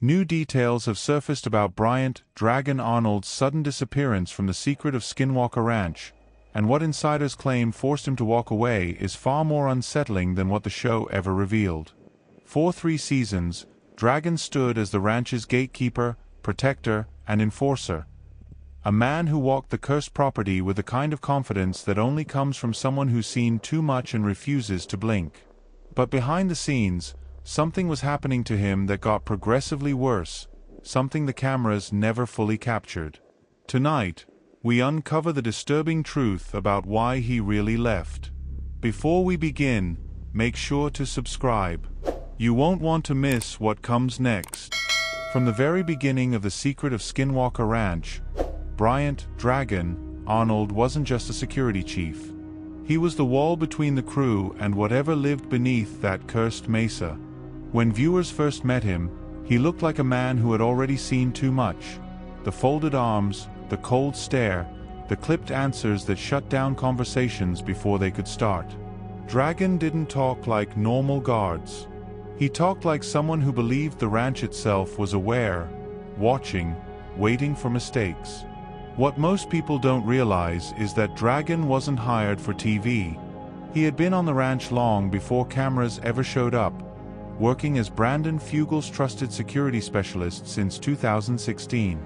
New details have surfaced about Bryant "Dragon" Arnold's sudden disappearance from the secret of Skinwalker Ranch, and what insiders claim forced him to walk away is far more unsettling than what the show ever revealed. For 3 seasons, Dragon stood as the ranch's gatekeeper, protector, and enforcer. A man who walked the cursed property with the kind of confidence that only comes from someone who's seen too much and refuses to blink. But behind the scenes, something was happening to him that got progressively worse, something the cameras never fully captured. Tonight, we uncover the disturbing truth about why he really left. Before we begin, make sure to subscribe. You won't want to miss what comes next. From the very beginning of the secret of Skinwalker Ranch, Bryant "Dragon" Arnold wasn't just a security chief. He was the wall between the crew and whatever lived beneath that cursed mesa. When viewers first met him, he looked like a man who had already seen too much. The folded arms, the cold stare, the clipped answers that shut down conversations before they could start. Dragon didn't talk like normal guards. He talked like someone who believed the ranch itself was aware, watching, waiting for mistakes. What most people don't realize is that Dragon wasn't hired for TV. He had been on the ranch long before cameras ever showed up, working as Brandon Fugel's trusted security specialist since 2016.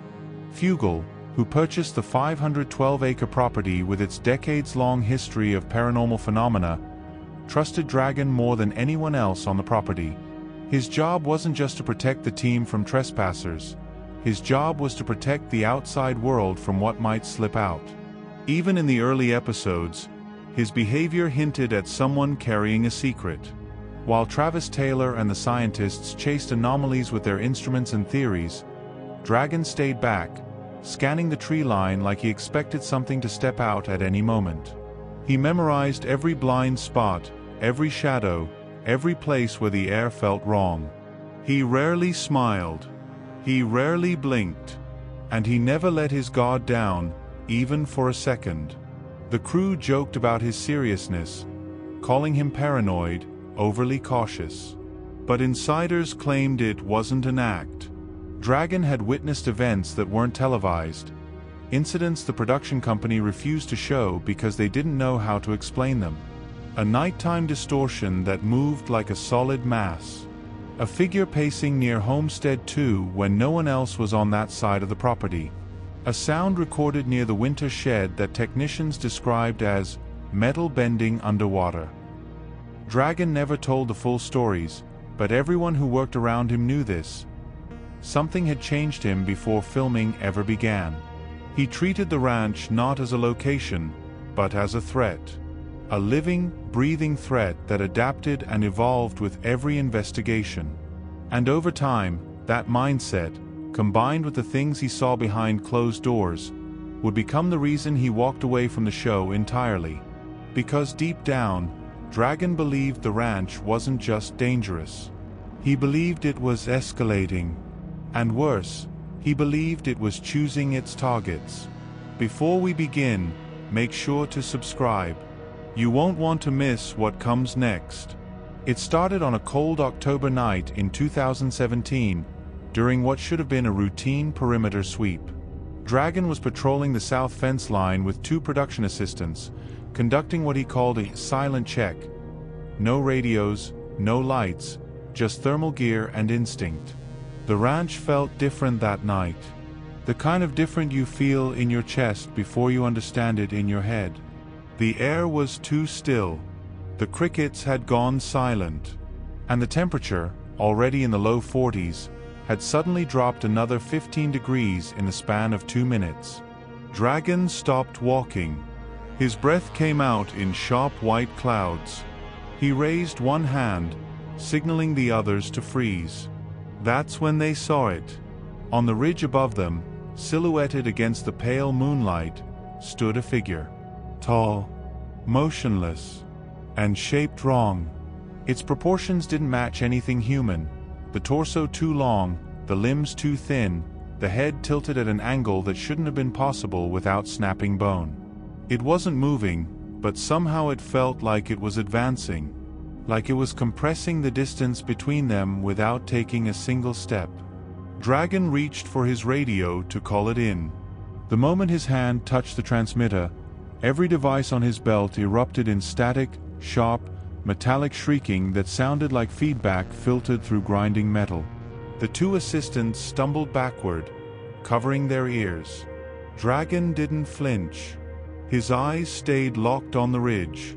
Fugel, who purchased the 512-acre property with its decades-long history of paranormal phenomena, trusted Dragon more than anyone else on the property. His job wasn't just to protect the team from trespassers. His job was to protect the outside world from what might slip out. Even in the early episodes, his behavior hinted at someone carrying a secret. While Travis Taylor and the scientists chased anomalies with their instruments and theories, Dragon stayed back, scanning the tree line like he expected something to step out at any moment. He memorized every blind spot, every shadow, every place where the air felt wrong. He rarely smiled. He rarely blinked. And he never let his guard down, even for a second. The crew joked about his seriousness, calling him paranoid, overly cautious. But insiders claimed it wasn't an act. Dragon had witnessed events that weren't televised, incidents the production company refused to show because they didn't know how to explain them. A nighttime distortion that moved like a solid mass. A figure pacing near Homestead 2 when no one else was on that side of the property. A sound recorded near the winter shed that technicians described as metal bending underwater. Dragon never told the full stories, but everyone who worked around him knew this. Something had changed him before filming ever began. He treated the ranch not as a location, but as a threat. A living, breathing threat that adapted and evolved with every investigation. And over time, that mindset, combined with the things he saw behind closed doors, would become the reason he walked away from the show entirely. Because deep down, Dragon believed the ranch wasn't just dangerous. He believed it was escalating. And worse, he believed it was choosing its targets. Before we begin, make sure to subscribe. You won't want to miss what comes next. It started on a cold October night in 2017, during what should have been a routine perimeter sweep. Dragon was patrolling the south fence line with 2 production assistants, conducting what he called a silent check. No radios, no lights, just thermal gear and instinct. The ranch felt different that night. The kind of different you feel in your chest before you understand it in your head. The air was too still. The crickets had gone silent. And the temperature, already in the low 40s, had suddenly dropped another 15 degrees in the span of 2 minutes. Dragon stopped walking. His breath came out in sharp white clouds. He raised one hand, signaling the others to freeze. That's when they saw it. On the ridge above them, silhouetted against the pale moonlight, stood a figure. Tall, motionless, and shaped wrong. Its proportions didn't match anything human. The torso too long, the limbs too thin, the head tilted at an angle that shouldn't have been possible without snapping bone. It wasn't moving, but somehow it felt like it was advancing. Like it was compressing the distance between them without taking a single step. Dragon reached for his radio to call it in. The moment his hand touched the transmitter, every device on his belt erupted in static, sharp, metallic shrieking that sounded like feedback filtered through grinding metal. The two assistants stumbled backward, covering their ears. Dragon didn't flinch. His eyes stayed locked on the ridge.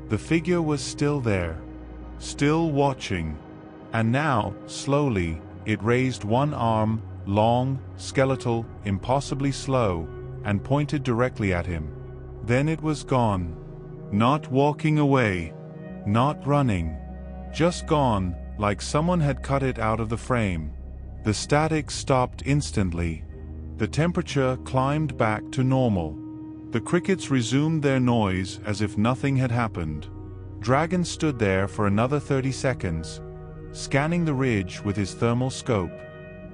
The figure was still there, still watching. And now, slowly, it raised one arm, long, skeletal, impossibly slow, and pointed directly at him. Then it was gone. Not walking away. Not running. Just gone, like someone had cut it out of the frame. The static stopped instantly. The temperature climbed back to normal. The crickets resumed their noise as if nothing had happened. Dragon stood there for another 30 seconds, scanning the ridge with his thermal scope.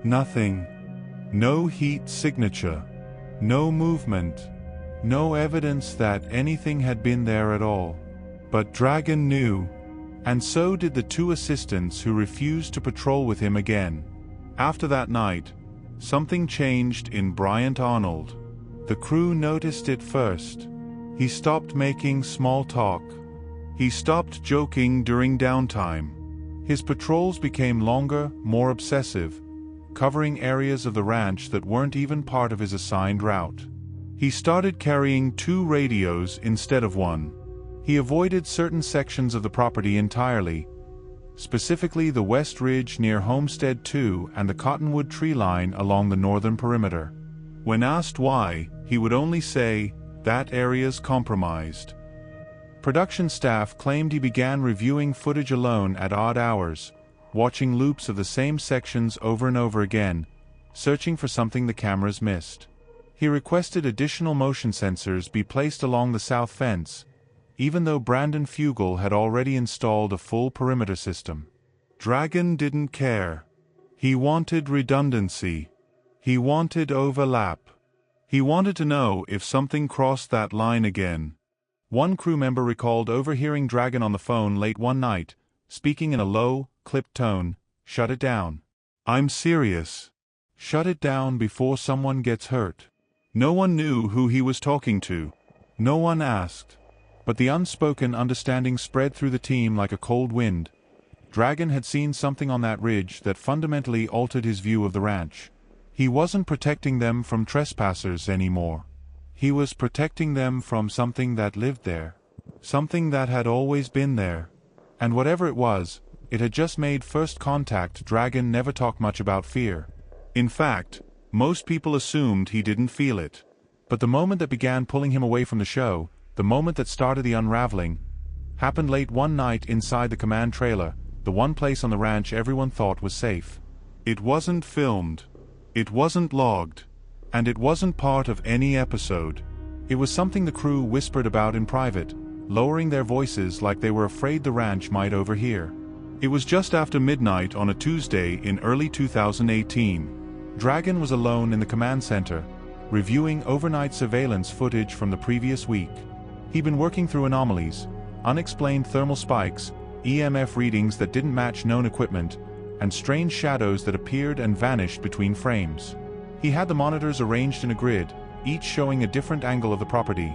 Nothing. No heat signature. No movement. No evidence that anything had been there at all. But Dragon knew, and so did the two assistants who refused to patrol with him again. After that night, something changed in Bryant Arnold. The crew noticed it first. He stopped making small talk. He stopped joking during downtime. His patrols became longer, more obsessive, covering areas of the ranch that weren't even part of his assigned route. He started carrying 2 radios instead of 1. He avoided certain sections of the property entirely, specifically the West Ridge near Homestead 2 and the Cottonwood tree line along the northern perimeter. When asked why, he would only say, "That area's compromised." Production staff claimed he began reviewing footage alone at odd hours, watching loops of the same sections over and over again, searching for something the cameras missed. He requested additional motion sensors be placed along the south fence, even though Brandon Fugel had already installed a full perimeter system. Dragon didn't care. He wanted redundancy. He wanted overlap. He wanted to know if something crossed that line again. One crew member recalled overhearing Dragon on the phone late one night, speaking in a low, clipped tone, "Shut it down. I'm serious. Shut it down before someone gets hurt." No one knew who he was talking to. No one asked. But the unspoken understanding spread through the team like a cold wind. Dragon had seen something on that ridge that fundamentally altered his view of the ranch. He wasn't protecting them from trespassers anymore. He was protecting them from something that lived there. Something that had always been there. And whatever it was, it had just made first contact. Dragon never talked much about fear. In fact, most people assumed he didn't feel it. But the moment that began pulling him away from the show, the moment that started the unraveling, happened late one night inside the command trailer, the one place on the ranch everyone thought was safe. It wasn't filmed. It wasn't logged. And it wasn't part of any episode. It was something the crew whispered about in private, lowering their voices like they were afraid the ranch might overhear. It was just after midnight on a Tuesday in early 2018. Dragon was alone in the command center, reviewing overnight surveillance footage from the previous week. He'd been working through anomalies, unexplained thermal spikes, EMF readings that didn't match known equipment, and strange shadows that appeared and vanished between frames. He had the monitors arranged in a grid, each showing a different angle of the property.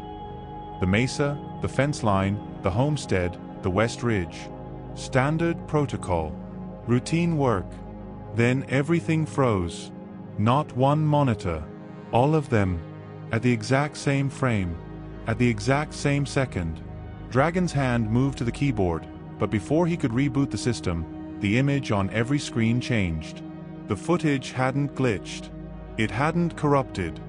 The mesa, the fence line, the homestead, the West Ridge. Standard protocol. Routine work. Then everything froze. Not one monitor. All of them. At the exact same frame. At the exact same second. Dragon's hand moved to the keyboard, but before he could reboot the system, the image on every screen changed. The footage hadn't glitched. It hadn't corrupted.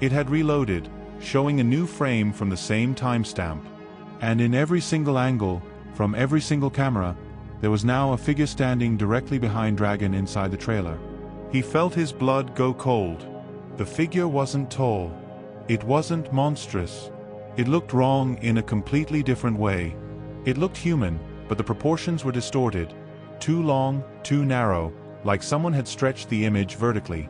It had reloaded, showing a new frame from the same timestamp. And in every single angle, from every single camera, there was now a figure standing directly behind Dragon inside the trailer. He felt his blood go cold. The figure wasn't tall. It wasn't monstrous. It looked wrong in a completely different way. It looked human, but the proportions were distorted. Too long, too narrow, like someone had stretched the image vertically.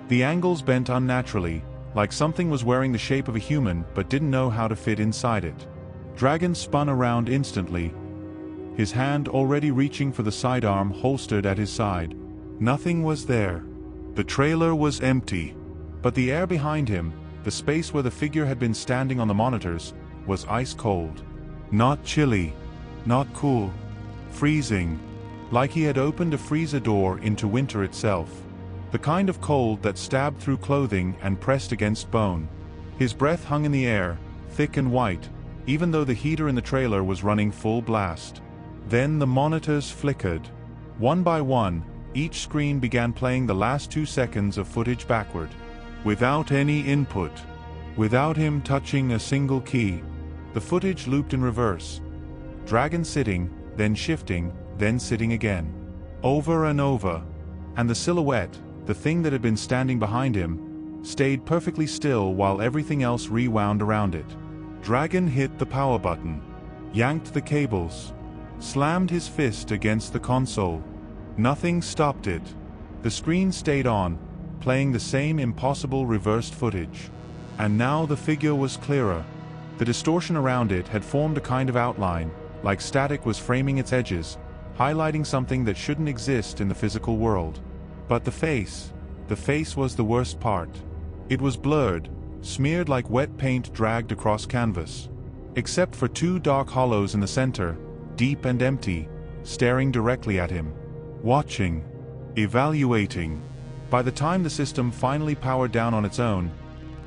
The angles bent unnaturally, like something was wearing the shape of a human but didn't know how to fit inside it. Dragon spun around instantly, his hand already reaching for the sidearm holstered at his side. Nothing was there. The trailer was empty. But the air behind him, the space where the figure had been standing on the monitors, was ice cold. Not chilly. Not cool. Freezing. Like he had opened a freezer door into winter itself. The kind of cold that stabbed through clothing and pressed against bone. His breath hung in the air, thick and white, even though the heater in the trailer was running full blast. Then the monitors flickered. One by one, each screen began playing the last 2 seconds of footage backward. Without any input. Without him touching a single key. The footage looped in reverse. Dragon sitting, then shifting, then sitting again. Over and over. And the silhouette, the thing that had been standing behind him, stayed perfectly still while everything else rewound around it. Dragon hit the power button. Yanked the cables. Slammed his fist against the console. Nothing stopped it. The screen stayed on, playing the same impossible reversed footage. And now the figure was clearer. The distortion around it had formed a kind of outline, like static was framing its edges, highlighting something that shouldn't exist in the physical world. But the face was the worst part. It was blurred, smeared like wet paint dragged across canvas. Except for 2 dark hollows in the center, deep and empty, staring directly at him. Watching. Evaluating. By the time the system finally powered down on its own,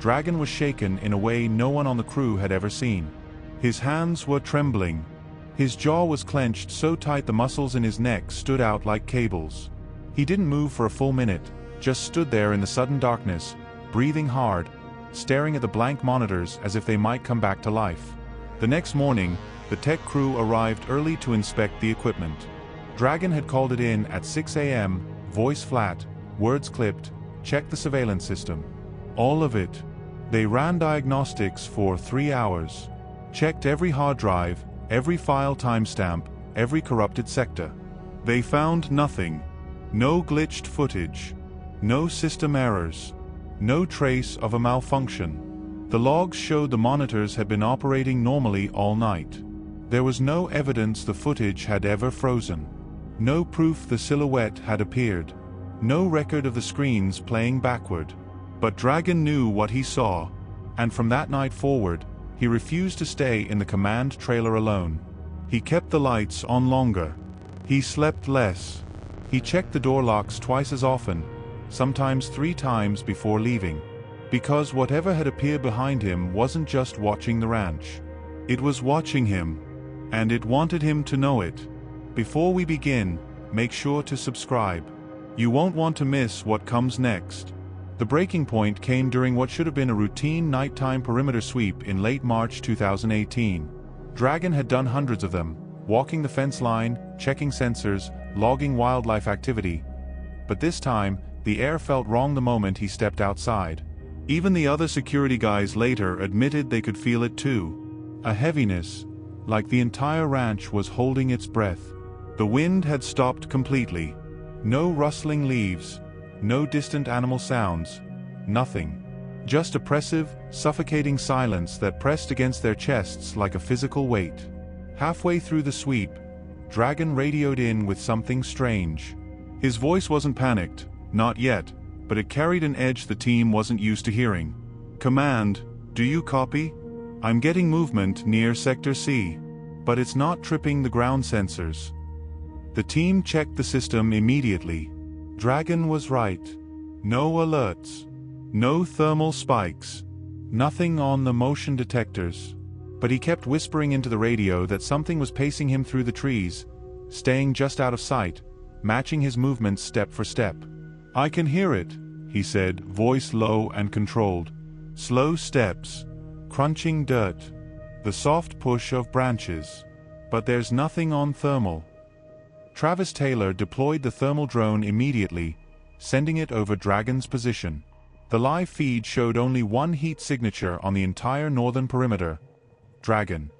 Dragon was shaken in a way no one on the crew had ever seen. His hands were trembling. His jaw was clenched so tight the muscles in his neck stood out like cables. He didn't move for a full minute, just stood there in the sudden darkness, breathing hard, staring at the blank monitors as if they might come back to life. The next morning, the tech crew arrived early to inspect the equipment. Dragon had called it in at 6 a.m., voice flat, words clipped, checked the surveillance system. All of it. They ran diagnostics for 3 hours. Checked every hard drive, every file timestamp, every corrupted sector. They found nothing. No glitched footage. No system errors. No trace of a malfunction. The logs showed the monitors had been operating normally all night. There was no evidence the footage had ever frozen. No proof the silhouette had appeared. No record of the screens playing backward. But Dragon knew what he saw, and from that night forward, he refused to stay in the command trailer alone. He kept the lights on longer. He slept less. He checked the door locks twice as often, sometimes 3 times before leaving. Because whatever had appeared behind him wasn't just watching the ranch. It was watching him. And it wanted him to know it. Before we begin, make sure to subscribe. You won't want to miss what comes next. The breaking point came during what should have been a routine nighttime perimeter sweep in late March 2018. Dragon had done hundreds of them, walking the fence line, checking sensors, logging wildlife activity. But this time, the air felt wrong the moment he stepped outside. Even the other security guys later admitted they could feel it too. A heaviness, like the entire ranch was holding its breath. The wind had stopped completely. No rustling leaves. No distant animal sounds. Nothing. Just oppressive, suffocating silence that pressed against their chests like a physical weight. Halfway through the sweep, Dragon radioed in with something strange. His voice wasn't panicked, not yet, but it carried an edge the team wasn't used to hearing. "Command, do you copy? I'm getting movement near Sector C. But it's not tripping the ground sensors." The team checked the system immediately. Dragon was right. No alerts. No thermal spikes. Nothing on the motion detectors. But he kept whispering into the radio that something was pacing him through the trees, staying just out of sight, matching his movements step for step. "I can hear it," he said, voice low and controlled. Slow steps. Crunching dirt. The soft push of branches. But there's nothing on thermal. Travis Taylor deployed the thermal drone immediately, sending it over Dragon's position. The live feed showed only one heat signature on the entire northern perimeter. Dragon.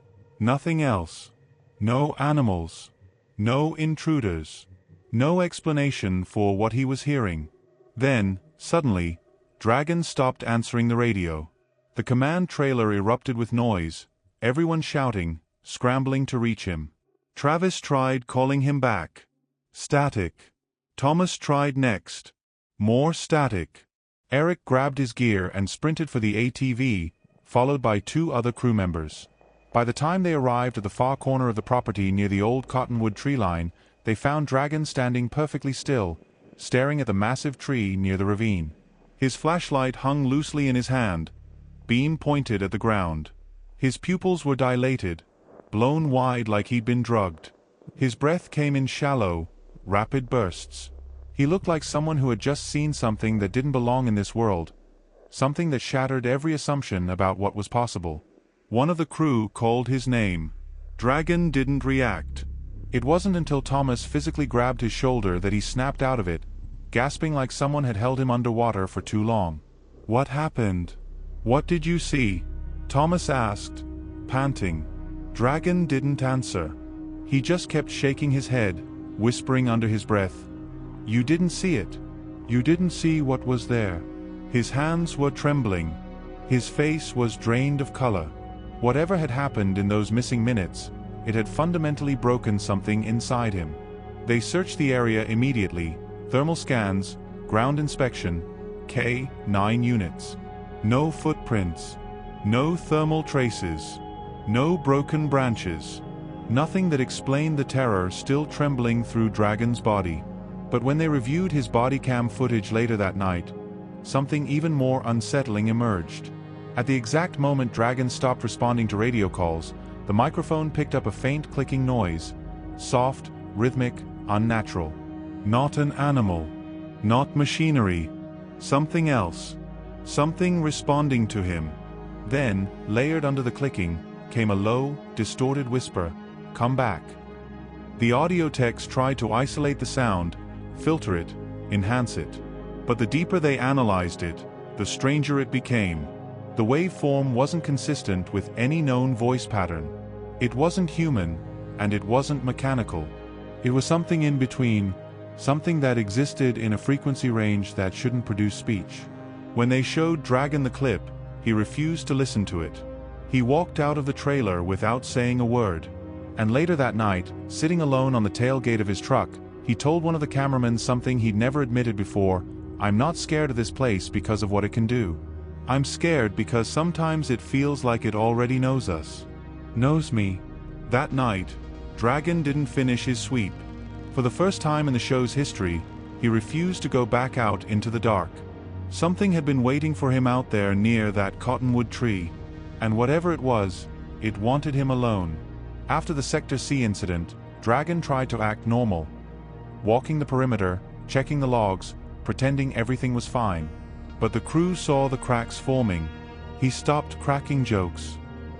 Nothing else. No animals. No intruders. No explanation for what he was hearing. Then, suddenly, Dragon stopped answering the radio. The command trailer erupted with noise, everyone shouting, scrambling to reach him. Travis tried calling him back. Static. Thomas tried next. More static. Eric grabbed his gear and sprinted for the ATV, followed by 2 other crew members. By the time they arrived at the far corner of the property near the old cottonwood tree line, they found Dragon standing perfectly still, staring at the massive tree near the ravine. His flashlight hung loosely in his hand, beam pointed at the ground. His pupils were dilated, blown wide like he'd been drugged. His breath came in shallow, rapid bursts. He looked like someone who had just seen something that didn't belong in this world, something that shattered every assumption about what was possible. One of the crew called his name. Dragon didn't react. It wasn't until Thomas physically grabbed his shoulder that he snapped out of it, gasping like someone had held him underwater for too long. "What happened? What did you see?" Thomas asked, panting. Dragon didn't answer. He just kept shaking his head, whispering under his breath, "You didn't see it. You didn't see what was there." His hands were trembling. His face was drained of color. Whatever had happened in those missing minutes, it had fundamentally broken something inside him. They searched the area immediately. Thermal scans, ground inspection, K9 units. No footprints. No thermal traces. No broken branches. Nothing that explained the terror still trembling through Dragon's body. But when they reviewed his body cam footage later that night, something even more unsettling emerged. At the exact moment Dragon stopped responding to radio calls, the microphone picked up a faint clicking noise. Soft, rhythmic, unnatural. Not an animal. Not machinery. Something else. Something responding to him. Then, layered under the clicking, came a low, distorted whisper, "Come back." The audio techs tried to isolate the sound, filter it, enhance it. But the deeper they analyzed it, the stranger it became. The waveform wasn't consistent with any known voice pattern. It wasn't human, and it wasn't mechanical. It was something in between, something that existed in a frequency range that shouldn't produce speech. When they showed Dragon the clip, he refused to listen to it. He walked out of the trailer without saying a word. And later that night, sitting alone on the tailgate of his truck, he told one of the cameramen something he'd never admitted before: "I'm not scared of this place because of what it can do. I'm scared because sometimes it feels like it already knows us. Knows me." That night, Dragon didn't finish his sweep. For the first time in the show's history, he refused to go back out into the dark. Something had been waiting for him out there near that cottonwood tree. And whatever it was, it wanted him alone. After the Sector C incident, Dragon tried to act normal. Walking the perimeter, checking the logs, pretending everything was fine. But the crew saw the cracks forming. He stopped cracking jokes.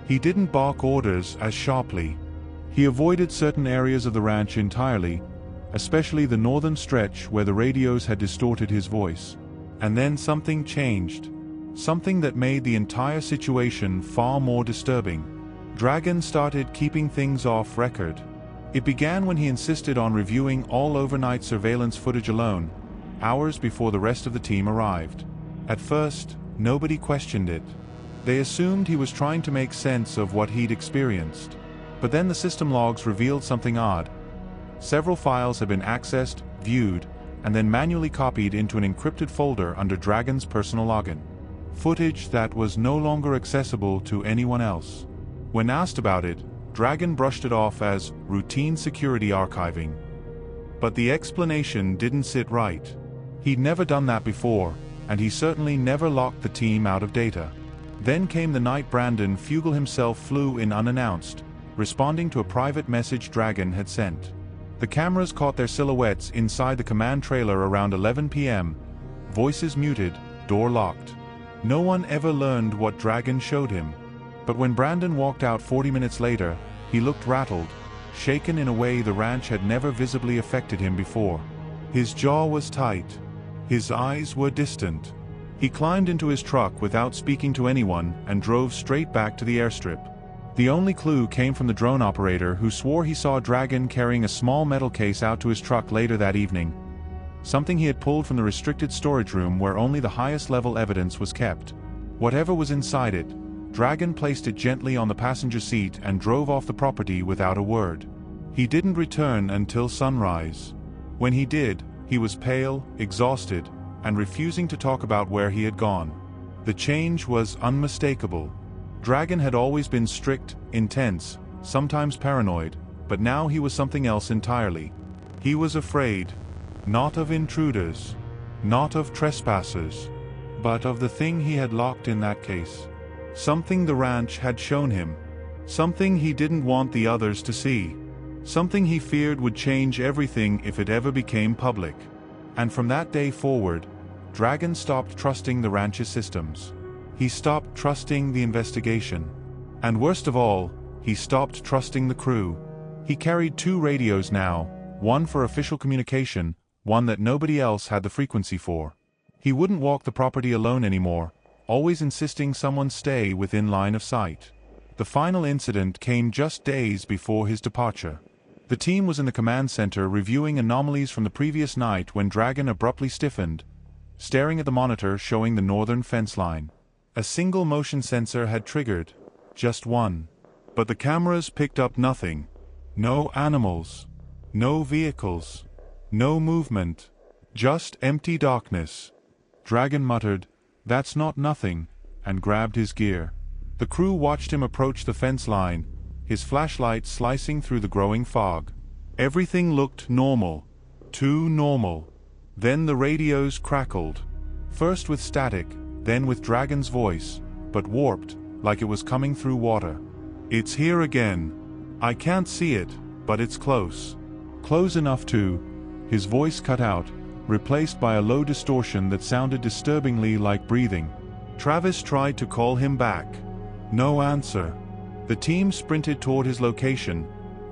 He didn't bark orders as sharply. He avoided certain areas of the ranch entirely, especially the northern stretch where the radios had distorted his voice. And then something changed. Something that made the entire situation far more disturbing. Dragon started keeping things off record. It began when he insisted on reviewing all overnight surveillance footage alone, hours before the rest of the team arrived. At first, nobody questioned it. They assumed he was trying to make sense of what he'd experienced. But then the system logs revealed something odd. Several files had been accessed, viewed, and then manually copied into an encrypted folder under Dragon's personal login. Footage that was no longer accessible to anyone else. When asked about it, Dragon brushed it off as routine security archiving. But the explanation didn't sit right. He'd never done that before, and he certainly never locked the team out of data. Then came the night Brandon Fugel himself flew in unannounced, responding to a private message Dragon had sent. The cameras caught their silhouettes inside the command trailer around 11 p.m., voices muted, door locked. No one ever learned what Dragon showed him. But when Brandon walked out 40 minutes later, he looked rattled, shaken in a way the ranch had never visibly affected him before. His jaw was tight. His eyes were distant. He climbed into his truck without speaking to anyone and drove straight back to the airstrip. The only clue came from the drone operator, who swore he saw Dragon carrying a small metal case out to his truck later that evening. Something he had pulled from the restricted storage room where only the highest level evidence was kept. Whatever was inside it, Dragon placed it gently on the passenger seat and drove off the property without a word. He didn't return until sunrise. When he did, he was pale, exhausted, and refusing to talk about where he had gone. The change was unmistakable. Dragon had always been strict, intense, sometimes paranoid, but now he was something else entirely. He was afraid, not of intruders, not of trespassers, but of the thing he had locked in that case. Something the ranch had shown him. Something he didn't want the others to see. Something he feared would change everything if it ever became public. And from that day forward, Dragon stopped trusting the ranch's systems. He stopped trusting the investigation. And worst of all, he stopped trusting the crew. He carried 2 radios now, one for official communication, one that nobody else had the frequency for. He wouldn't walk the property alone anymore, always insisting someone stay within line of sight. The final incident came just days before his departure. The team was in the command center reviewing anomalies from the previous night when Dragon abruptly stiffened, staring at the monitor showing the northern fence line. A single motion sensor had triggered, just one. But the cameras picked up nothing. No animals. No vehicles. No movement. Just empty darkness. Dragon muttered, "That's not nothing," and grabbed his gear. The crew watched him approach the fence line, his flashlight slicing through the growing fog. Everything looked normal. Too normal. Then the radios crackled. First with static, then with Dragon's voice, but warped, like it was coming through water. "It's here again. I can't see it, but it's close. Close enough to..." His voice cut out, replaced by a low distortion that sounded disturbingly like breathing. Travis tried to call him back. No answer. The team sprinted toward his location,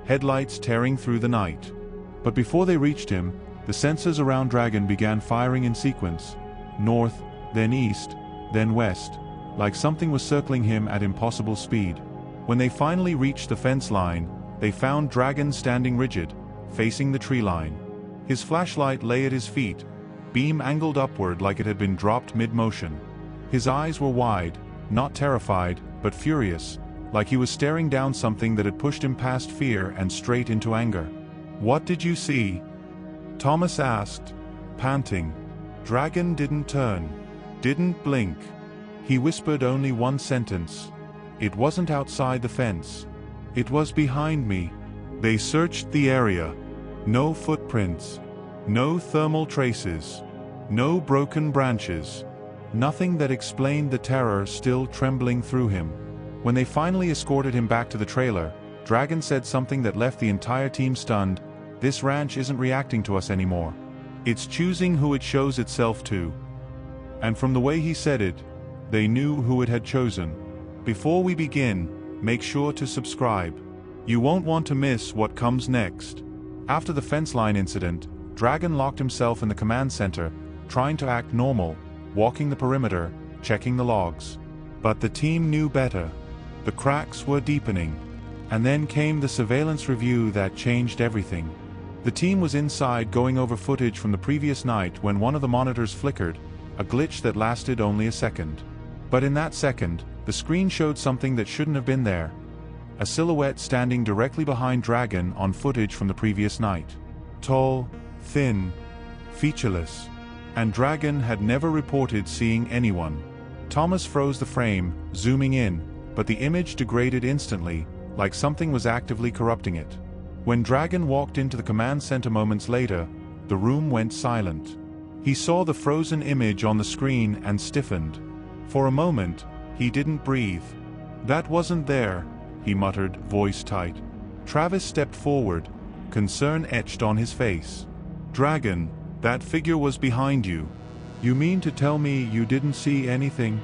headlights tearing through the night. But before they reached him, the sensors around Dragon began firing in sequence. North, then east, then west, like something was circling him at impossible speed. When they finally reached the fence line, they found Dragon standing rigid, facing the tree line. His flashlight lay at his feet, beam angled upward like it had been dropped mid-motion. His eyes were wide, not terrified, but furious, like he was staring down something that had pushed him past fear and straight into anger. "What did you see?" Thomas asked, panting. Dragon didn't turn, didn't blink. He whispered only one sentence. "It wasn't outside the fence. It was behind me." They searched the area. No footprints. No thermal traces. No broken branches. Nothing that explained the terror still trembling through him. When they finally escorted him back to the trailer, Dragon said something that left the entire team stunned. "This ranch isn't reacting to us anymore. It's choosing who it shows itself to." And from the way he said it, they knew who it had chosen. Before we begin, make sure to subscribe. You won't want to miss what comes next. After the fence line incident, Dragon locked himself in the command center, trying to act normal, walking the perimeter, checking the logs. But the team knew better. The cracks were deepening. And then came the surveillance review that changed everything. The team was inside going over footage from the previous night when one of the monitors flickered, a glitch that lasted only a second. But in that second, the screen showed something that shouldn't have been there. A silhouette standing directly behind Dragon on footage from the previous night. Tall, thin, featureless. And Dragon had never reported seeing anyone. Thomas froze the frame, zooming in, but the image degraded instantly, like something was actively corrupting it. When Dragon walked into the command center moments later, the room went silent. He saw the frozen image on the screen and stiffened. For a moment, he didn't breathe. "That wasn't there," he muttered, voice tight. Travis stepped forward, concern etched on his face. "Dragon, that figure was behind you. You mean to tell me you didn't see anything?"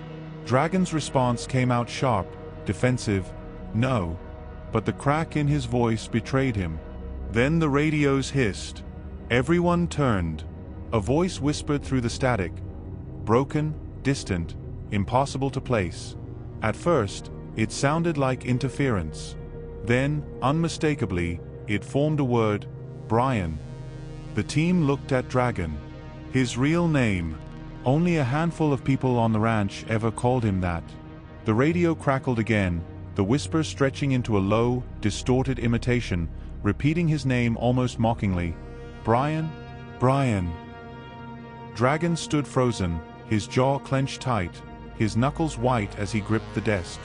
Dragon's response came out sharp, defensive. "No." But the crack in his voice betrayed him. Then the radios hissed. Everyone turned. A voice whispered through the static. Broken, distant, impossible to place. At first, it sounded like interference. Then, unmistakably, it formed a word, Brian. The team looked at Dragon. His real name. Only a handful of people on the ranch ever called him that. The radio crackled again, the whisper stretching into a low, distorted imitation, repeating his name almost mockingly. "Brian? Brian." Dragon stood frozen, his jaw clenched tight, his knuckles white as he gripped the desk.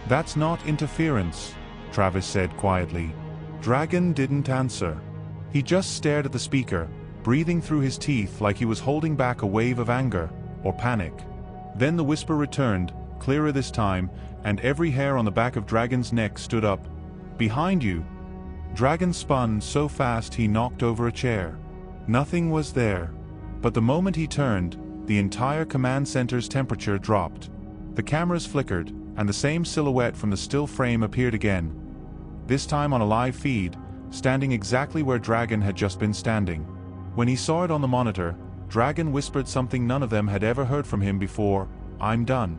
"That's not interference," Travis said quietly. Dragon didn't answer. He just stared at the speaker, breathing through his teeth like he was holding back a wave of anger or panic. Then the whisper returned, clearer this time, and every hair on the back of Dragon's neck stood up. "Behind you." Dragon spun so fast he knocked over a chair. Nothing was there. But the moment he turned, the entire command center's temperature dropped. The cameras flickered, and the same silhouette from the still frame appeared again. This time on a live feed, standing exactly where Dragon had just been standing. When he saw it on the monitor, Dragon whispered something none of them had ever heard from him before: "I'm done."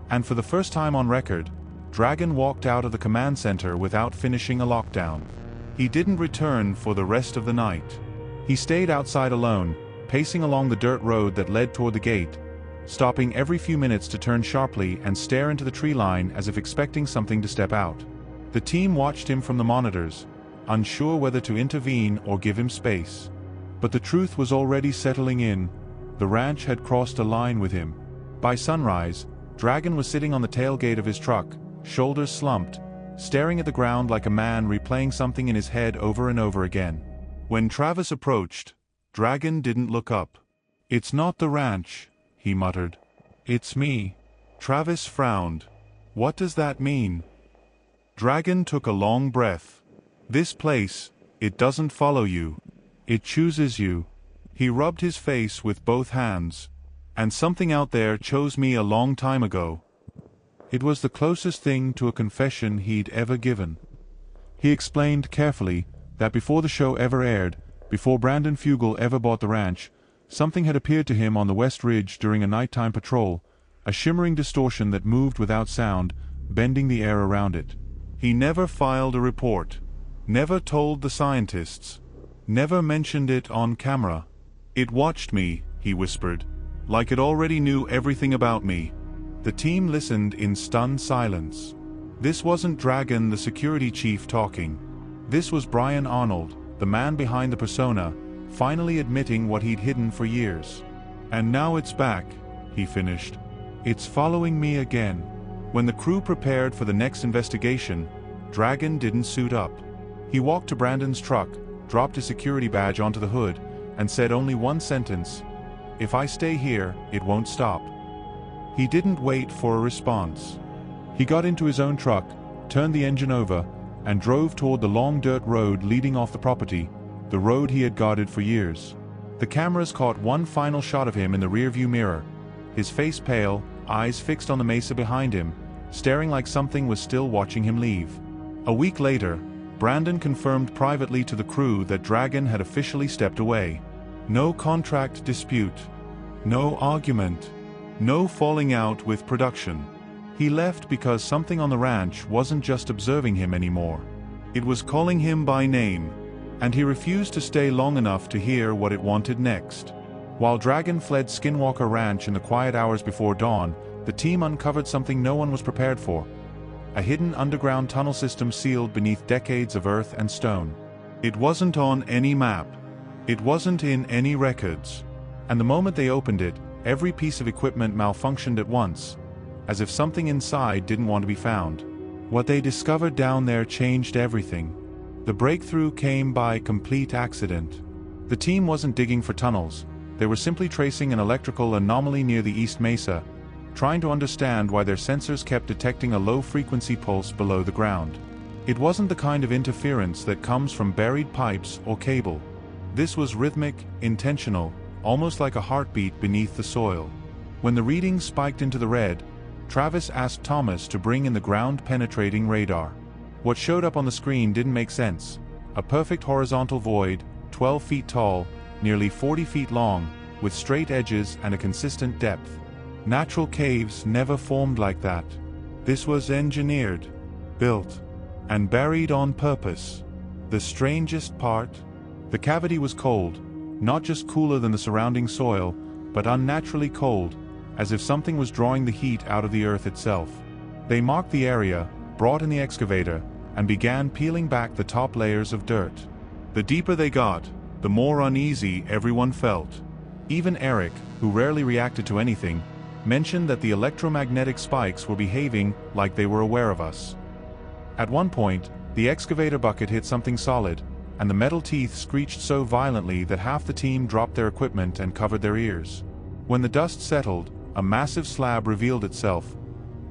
And for the first time on record, Dragon walked out of the command center without finishing a lockdown. He didn't return for the rest of the night. He stayed outside alone, pacing along the dirt road that led toward the gate, stopping every few minutes to turn sharply and stare into the tree line as if expecting something to step out. The team watched him from the monitors, unsure whether to intervene or give him space. But the truth was already settling in. The ranch had crossed a line with him. By sunrise, Dragon was sitting on the tailgate of his truck, shoulders slumped, staring at the ground like a man replaying something in his head over and over again. When Travis approached, Dragon didn't look up. "It's not the ranch," he muttered. "It's me." Travis frowned. "What does that mean?" Dragon took a long breath. "This place, it doesn't follow you. It chooses you." He rubbed his face with both hands. "And something out there chose me a long time ago." It was the closest thing to a confession he'd ever given. He explained carefully that before the show ever aired, before Brandon Fugel ever bought the ranch, something had appeared to him on the West Ridge during a nighttime patrol, a shimmering distortion that moved without sound, bending the air around it. He never filed a report, never told the scientists, never mentioned it on camera. "It watched me," he whispered, "like it already knew everything about me." The team listened in stunned silence. This wasn't Dragon, the security chief, talking. This was Brian Arnold, the man behind the persona, finally admitting what he'd hidden for years. "And now it's back," he finished. "It's following me again." When the crew prepared for the next investigation, Dragon didn't suit up. He walked to Brandon's truck, dropped his security badge onto the hood, and said only one sentence: "If I stay here, it won't stop." He didn't wait for a response. He got into his own truck, turned the engine over, and drove toward the long dirt road leading off the property, the road he had guarded for years. The cameras caught one final shot of him in the rearview mirror, his face pale, eyes fixed on the mesa behind him, staring like something was still watching him leave. A week later, Brandon confirmed privately to the crew that Dragon had officially stepped away. No contract dispute. No argument. No falling out with production. He left because something on the ranch wasn't just observing him anymore. It was calling him by name, and he refused to stay long enough to hear what it wanted next. While Dragon fled Skinwalker Ranch in the quiet hours before dawn, the team uncovered something no one was prepared for: a hidden underground tunnel system sealed beneath decades of earth and stone. It wasn't on any map. It wasn't in any records. And the moment they opened it, every piece of equipment malfunctioned at once, as if something inside didn't want to be found. What they discovered down there changed everything. The breakthrough came by complete accident. The team wasn't digging for tunnels. They were simply tracing an electrical anomaly near the East Mesa, trying to understand why their sensors kept detecting a low-frequency pulse below the ground. It wasn't the kind of interference that comes from buried pipes or cable. This was rhythmic, intentional, almost like a heartbeat beneath the soil. When the readings spiked into the red, Travis asked Thomas to bring in the ground-penetrating radar. What showed up on the screen didn't make sense. A perfect horizontal void, 12 feet tall, nearly 40 feet long, with straight edges and a consistent depth. Natural caves never formed like that. This was engineered, built, and buried on purpose. The strangest part? The cavity was cold, not just cooler than the surrounding soil, but unnaturally cold, as if something was drawing the heat out of the earth itself. They marked the area, brought in the excavator, and began peeling back the top layers of dirt. The deeper they got, the more uneasy everyone felt. Even Eric, who rarely reacted to anything, mentioned that the electromagnetic spikes were behaving like they were aware of us. At one point, the excavator bucket hit something solid, and the metal teeth screeched so violently that half the team dropped their equipment and covered their ears. When the dust settled, a massive slab revealed itself.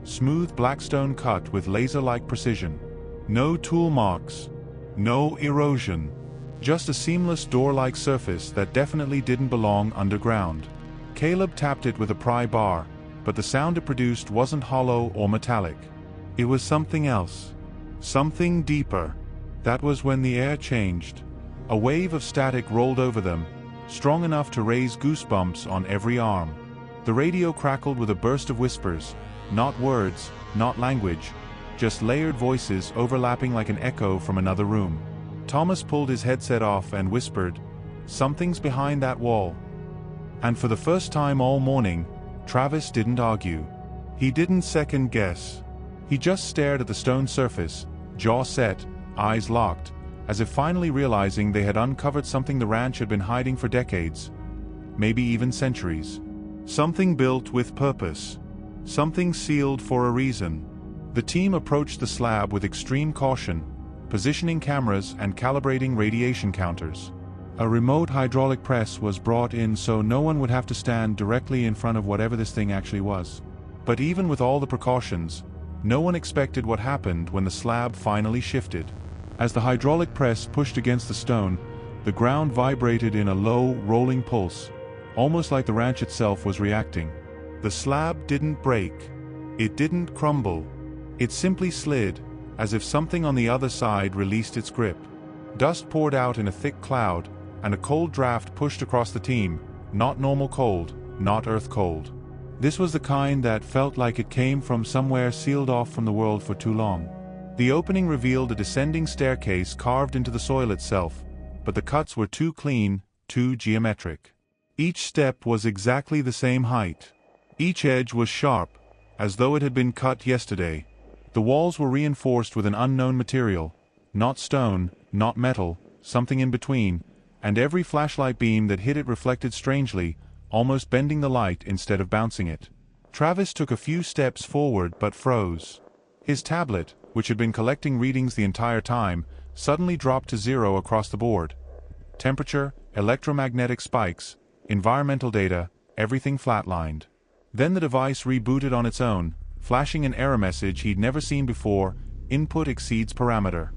Smooth blackstone cut with laser-like precision. No tool marks. No erosion. Just a seamless door-like surface that definitely didn't belong underground. Caleb tapped it with a pry bar, but the sound it produced wasn't hollow or metallic. It was something else. Something deeper. That was when the air changed. A wave of static rolled over them, strong enough to raise goosebumps on every arm. The radio crackled with a burst of whispers, not words, not language, just layered voices overlapping like an echo from another room. Thomas pulled his headset off and whispered, "Something's behind that wall." And for the first time all morning, Travis didn't argue. He didn't second guess. He just stared at the stone surface, jaw set, eyes locked, as if finally realizing they had uncovered something the ranch had been hiding for decades, maybe even centuries. Something built with purpose. Something sealed for a reason. The team approached the slab with extreme caution, positioning cameras and calibrating radiation counters. A remote hydraulic press was brought in so no one would have to stand directly in front of whatever this thing actually was. But even with all the precautions, no one expected what happened when the slab finally shifted. As the hydraulic press pushed against the stone, the ground vibrated in a low, rolling pulse, almost like the ranch itself was reacting. The slab didn't break. It didn't crumble. It simply slid, as if something on the other side released its grip. Dust poured out in a thick cloud, and a cold draft pushed across the team, not normal cold, not earth cold. This was the kind that felt like it came from somewhere sealed off from the world for too long. The opening revealed a descending staircase carved into the soil itself, but the cuts were too clean, too geometric. Each step was exactly the same height. Each edge was sharp, as though it had been cut yesterday. The walls were reinforced with an unknown material, not stone, not metal, something in between, and every flashlight beam that hit it reflected strangely, almost bending the light instead of bouncing it. Travis took a few steps forward but froze. His tablet, which had been collecting readings the entire time, suddenly dropped to 0 across the board. Temperature, electromagnetic spikes, environmental data, everything flatlined. Then the device rebooted on its own, flashing an error message he'd never seen before: input exceeds parameter.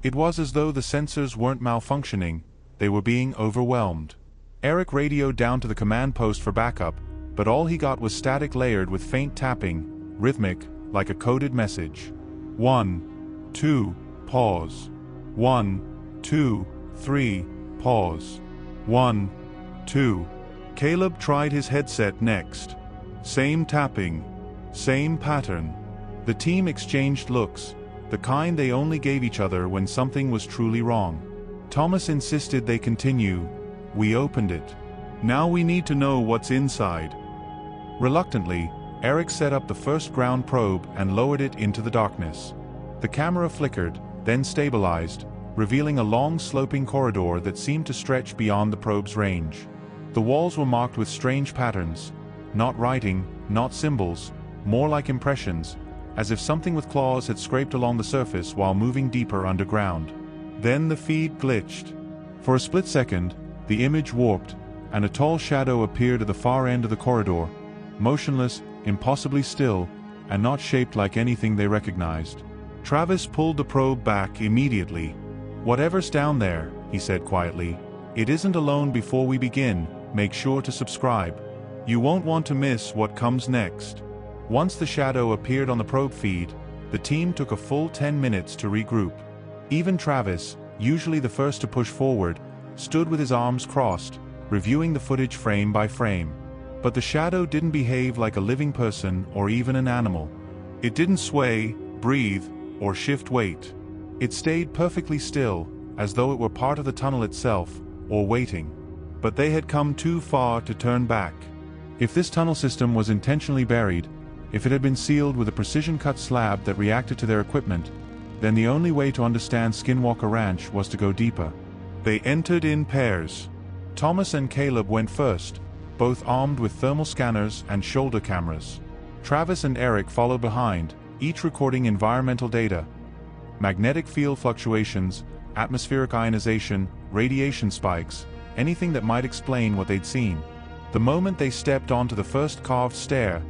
It was as though the sensors weren't malfunctioning, they were being overwhelmed. Eric radioed down to the command post for backup, but all he got was static layered with faint tapping, rhythmic, like a coded message. 1, 2, pause. 1, 2, 3, pause. 1, 2. Caleb tried his headset next. Same tapping. Same pattern. The team exchanged looks, the kind they only gave each other when something was truly wrong. Thomas insisted they continue. We opened it. Now we need to know what's inside. Reluctantly, Eric set up the first ground probe and lowered it into the darkness. The camera flickered, then stabilized, revealing a long sloping corridor that seemed to stretch beyond the probe's range. The walls were marked with strange patterns, not writing, not symbols, more like impressions, as if something with claws had scraped along the surface while moving deeper underground. Then the feed glitched. For a split second, the image warped, and a tall shadow appeared at the far end of the corridor, motionless, impossibly still, and not shaped like anything they recognized. Travis pulled the probe back immediately. "Whatever's down there," he said quietly, "it isn't alone. Before we begin, make sure to subscribe. You won't want to miss what comes next." Once the shadow appeared on the probe feed, the team took a full 10 minutes to regroup. Even Travis, usually the first to push forward, stood with his arms crossed, reviewing the footage frame by frame. But the shadow didn't behave like a living person or even an animal. It didn't sway, breathe, or shift weight. It stayed perfectly still, as though it were part of the tunnel itself, or waiting. But they had come too far to turn back. If this tunnel system was intentionally buried, if it had been sealed with a precision-cut slab that reacted to their equipment, then the only way to understand Skinwalker Ranch was to go deeper. They entered in pairs. Thomas and Caleb went first, both armed with thermal scanners and shoulder cameras. Travis and Eric followed behind, each recording environmental data: magnetic field fluctuations, atmospheric ionization, radiation spikes, anything that might explain what they'd seen. The moment they stepped onto the first carved stair,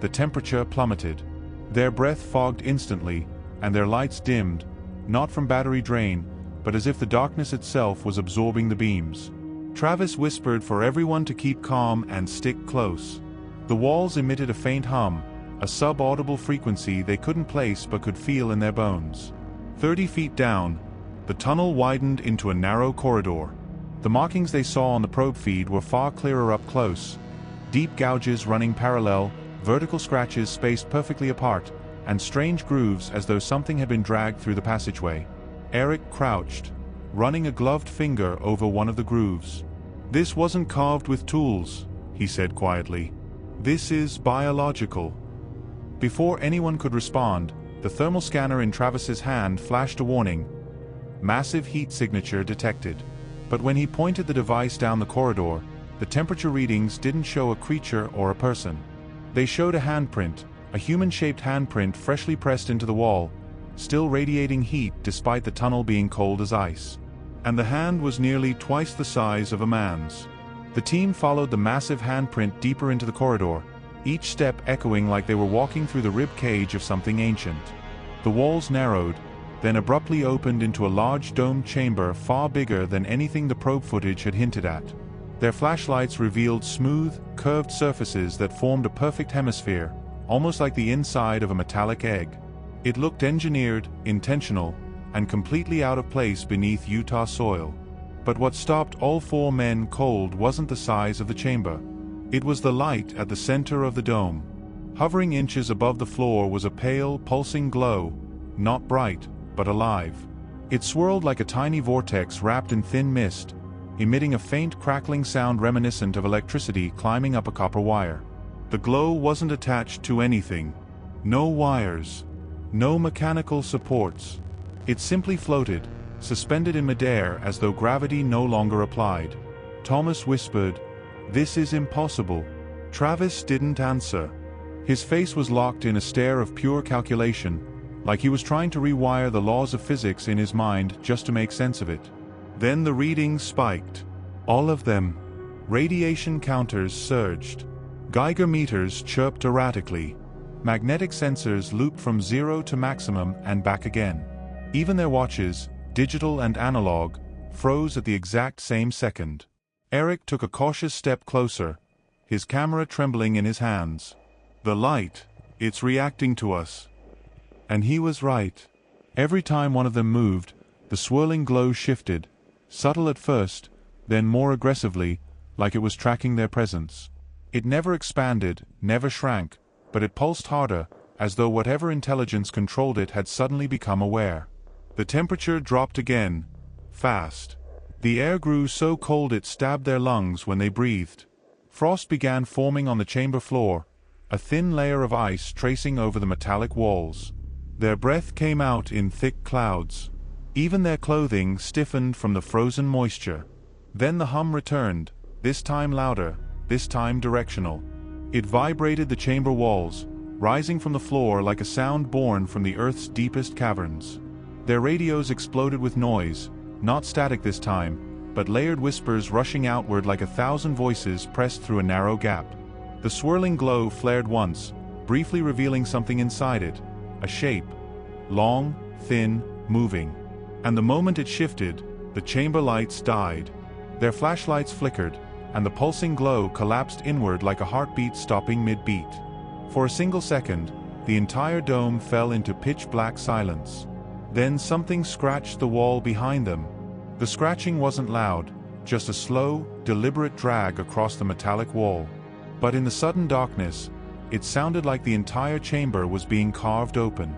the temperature plummeted. Their breath fogged instantly, and their lights dimmed, not from battery drain, but as if the darkness itself was absorbing the beams. Travis whispered for everyone to keep calm and stick close. The walls emitted a faint hum, a sub-audible frequency they couldn't place but could feel in their bones. 30 feet down, the tunnel widened into a narrow corridor. The markings they saw on the probe feed were far clearer up close. Deep gouges running parallel, vertical scratches spaced perfectly apart, and strange grooves as though something had been dragged through the passageway. Eric crouched, running a gloved finger over one of the grooves. "This wasn't carved with tools," he said quietly. "This is biological." Before anyone could respond, the thermal scanner in Travis's hand flashed a warning: massive heat signature detected. But when he pointed the device down the corridor, the temperature readings didn't show a creature or a person. They showed a handprint, a human-shaped handprint freshly pressed into the wall, still radiating heat despite the tunnel being cold as ice. And the hand was nearly twice the size of a man's. The team followed the massive handprint deeper into the corridor, each step echoing like they were walking through the rib cage of something ancient. The walls narrowed, then abruptly opened into a large domed chamber far bigger than anything the probe footage had hinted at. Their flashlights revealed smooth, curved surfaces that formed a perfect hemisphere, almost like the inside of a metallic egg. It looked engineered, intentional, and completely out of place beneath Utah soil. But what stopped all four men cold wasn't the size of the chamber. It was the light at the center of the dome. Hovering inches above the floor was a pale, pulsing glow, not bright, but alive. It swirled like a tiny vortex wrapped in thin mist, emitting a faint crackling sound reminiscent of electricity climbing up a copper wire. The glow wasn't attached to anything. No wires. No mechanical supports. It simply floated, suspended in midair as though gravity no longer applied. Thomas whispered, "This is impossible." Travis didn't answer. His face was locked in a stare of pure calculation, like he was trying to rewire the laws of physics in his mind just to make sense of it. Then the readings spiked. All of them. Radiation counters surged. Geiger meters chirped erratically. Magnetic sensors looped from 0 to maximum and back again. Even their watches, digital and analog, froze at the exact same second. Eric took a cautious step closer, his camera trembling in his hands. "The light, it's reacting to us." And he was right. Every time one of them moved, the swirling glow shifted, subtle at first, then more aggressively, like it was tracking their presence. It never expanded, never shrank, but it pulsed harder, as though whatever intelligence controlled it had suddenly become aware. The temperature dropped again, fast. The air grew so cold it stabbed their lungs when they breathed. Frost began forming on the chamber floor, a thin layer of ice tracing over the metallic walls. Their breath came out in thick clouds. Even their clothing stiffened from the frozen moisture. Then the hum returned, this time louder, this time directional. It vibrated the chamber walls, rising from the floor like a sound born from the Earth's deepest caverns. Their radios exploded with noise, not static this time, but layered whispers rushing outward like 1,000 voices pressed through a narrow gap. The swirling glow flared once, briefly revealing something inside it, a shape. Long, thin, moving. And the moment it shifted, the chamber lights died. Their flashlights flickered, and the pulsing glow collapsed inward like a heartbeat stopping mid-beat. For a single second, the entire dome fell into pitch-black silence. Then something scratched the wall behind them. The scratching wasn't loud, just a slow, deliberate drag across the metallic wall. But in the sudden darkness, it sounded like the entire chamber was being carved open.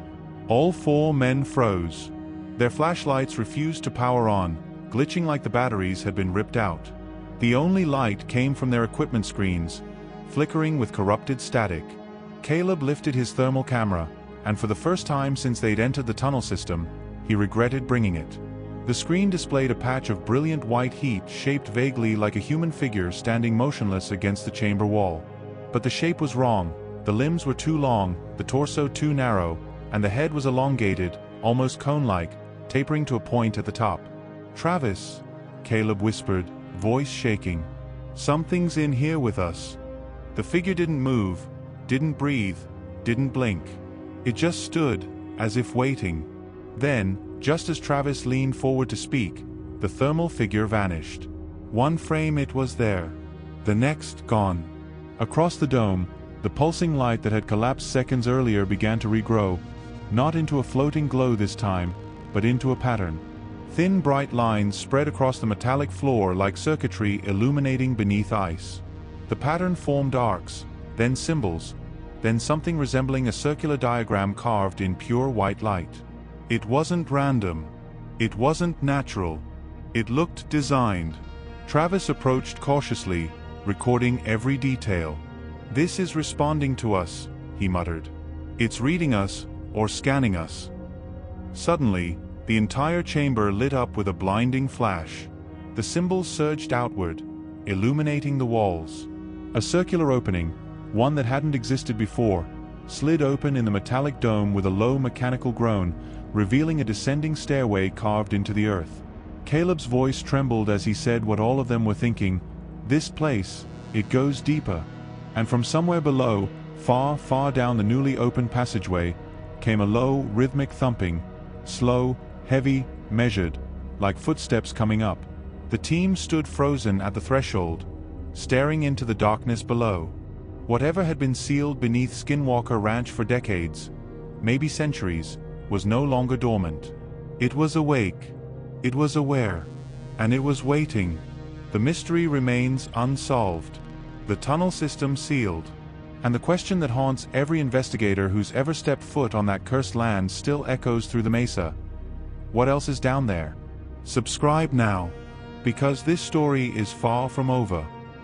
All four men froze. Their flashlights refused to power on, glitching like the batteries had been ripped out. The only light came from their equipment screens, flickering with corrupted static. Caleb lifted his thermal camera, and for the first time since they'd entered the tunnel system, he regretted bringing it. The screen displayed a patch of brilliant white heat shaped vaguely like a human figure standing motionless against the chamber wall. But the shape was wrong. The limbs were too long, the torso too narrow, and the head was elongated, almost cone-like, tapering to a point at the top. "Travis," Caleb whispered, voice shaking. "Something's in here with us." The figure didn't move, didn't breathe, didn't blink. It just stood, as if waiting. Then, just as Travis leaned forward to speak, the thermal figure vanished. One frame it was there. The next, gone. Across the dome, the pulsing light that had collapsed seconds earlier began to regrow, not into a floating glow this time, but into a pattern. Thin bright lines spread across the metallic floor like circuitry illuminating beneath ice. The pattern formed arcs, then symbols, then something resembling a circular diagram carved in pure white light. It wasn't random. It wasn't natural. It looked designed. Travis approached cautiously, recording every detail. "This is responding to us," he muttered. "It's reading us, or scanning us." Suddenly, the entire chamber lit up with a blinding flash. The symbols surged outward, illuminating the walls. A circular opening, one that hadn't existed before, slid open in the metallic dome with a low mechanical groan, revealing a descending stairway carved into the earth. Caleb's voice trembled as he said what all of them were thinking: "This place, it goes deeper." And from somewhere below, far, far down the newly opened passageway, came a low, rhythmic thumping, slow, heavy, measured, like footsteps coming up. The team stood frozen at the threshold, staring into the darkness below. Whatever had been sealed beneath Skinwalker Ranch for decades, maybe centuries, was no longer dormant. It was awake. It was aware. And it was waiting. The mystery remains unsolved. The tunnel system sealed. And the question that haunts every investigator who's ever stepped foot on that cursed land still echoes through the mesa. What else is down there? Subscribe now, because this story is far from over.